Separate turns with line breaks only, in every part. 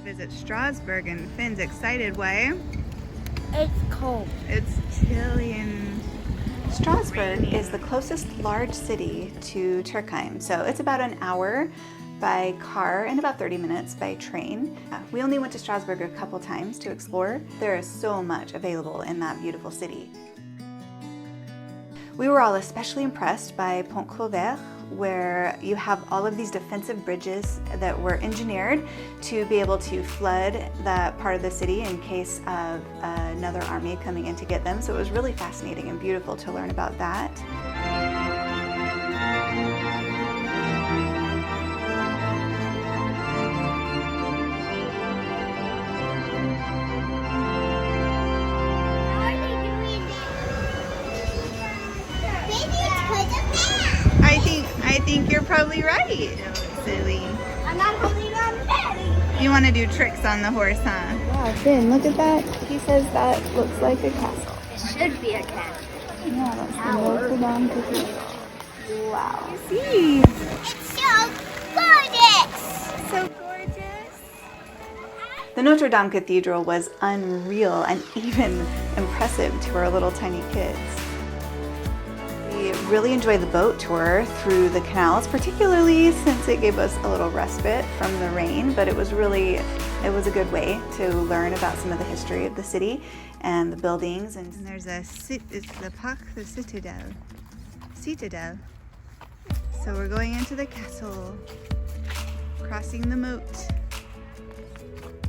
to visit Strasbourg, and Finn's excited. Why?
It's cold.
It's chilly and
Strasbourg is the closest large city to Turkheim, so it's about an hour by car and about 30 minutes by train. We only went to Strasbourg a couple times to explore. There is so much available in that beautiful city. We were all especially impressed by Port du Couvert, where you have all of these defensive bridges that were engineered to be able to flood that part of the city in case of another army coming in to get them. So it was really fascinating and beautiful to learn about that.
I think you're probably right. Silly.
I'm not holding on daddy.
You want to do tricks on the horse, huh?
Wow, Finn, look at that. He says that looks like a castle.
It should be a cat.
Yeah, that's the Notre Dame Cathedral. Wow.
See?
It's so gorgeous.
So gorgeous.
The Notre Dame Cathedral was unreal and even impressive to our little tiny kids. We really enjoyed the boat tour through the canals, particularly since it gave us a little respite from the rain, but it was a good way to learn about some of the history of the city and the buildings.
And there's it's the Parc the Citadel. So we're going into the castle, crossing the moat.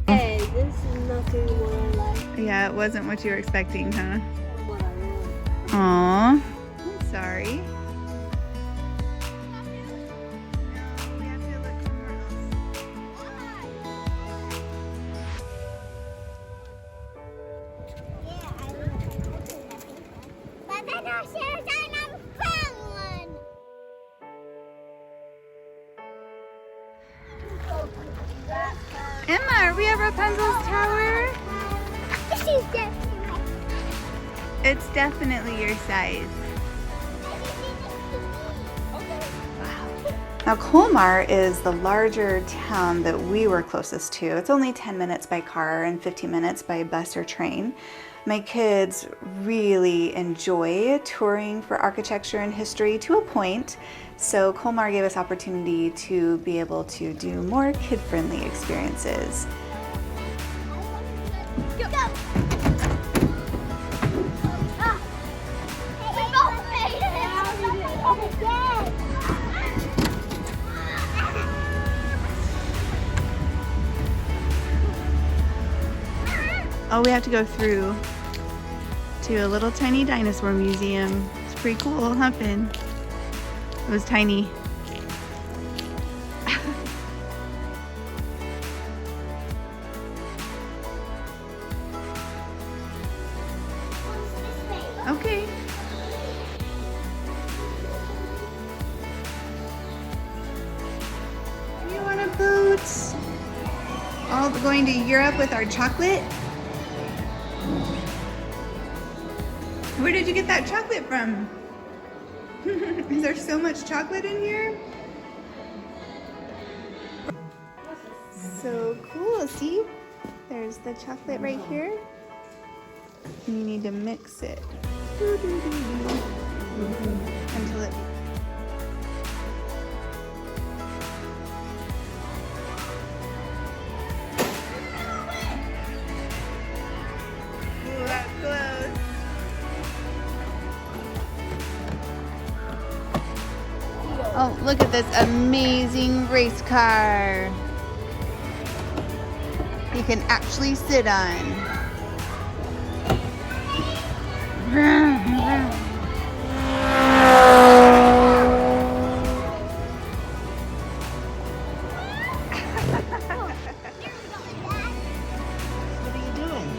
Hey, this is nothing what I like.
Yeah, it wasn't what you were expecting, huh?
What I want.
Aww. Sorry. We have to look somewhere
But then our shares are not found one.
Emma, are we at Rapunzel's tower?
She's definitely.
It's definitely your size.
Now, Colmar is the larger town that we were closest to. It's only 10 minutes by car and 15 minutes by bus or train. My kids really enjoy touring for architecture and history to a point, so Colmar gave us opportunity to be able to do more kid-friendly experiences.
Go. We both made it.
Oh, we have to go through to a little tiny dinosaur museum. It's pretty cool, huh, Finn? It was tiny. Okay. You want a boot? All going to Europe with our chocolate? Where did you get that chocolate from? Is there so much chocolate in here? So cool, see? There's the chocolate right here. You need to mix it. Until it... Ooh, that's close. Oh, look at this amazing race car. You can actually sit on. What are you doing?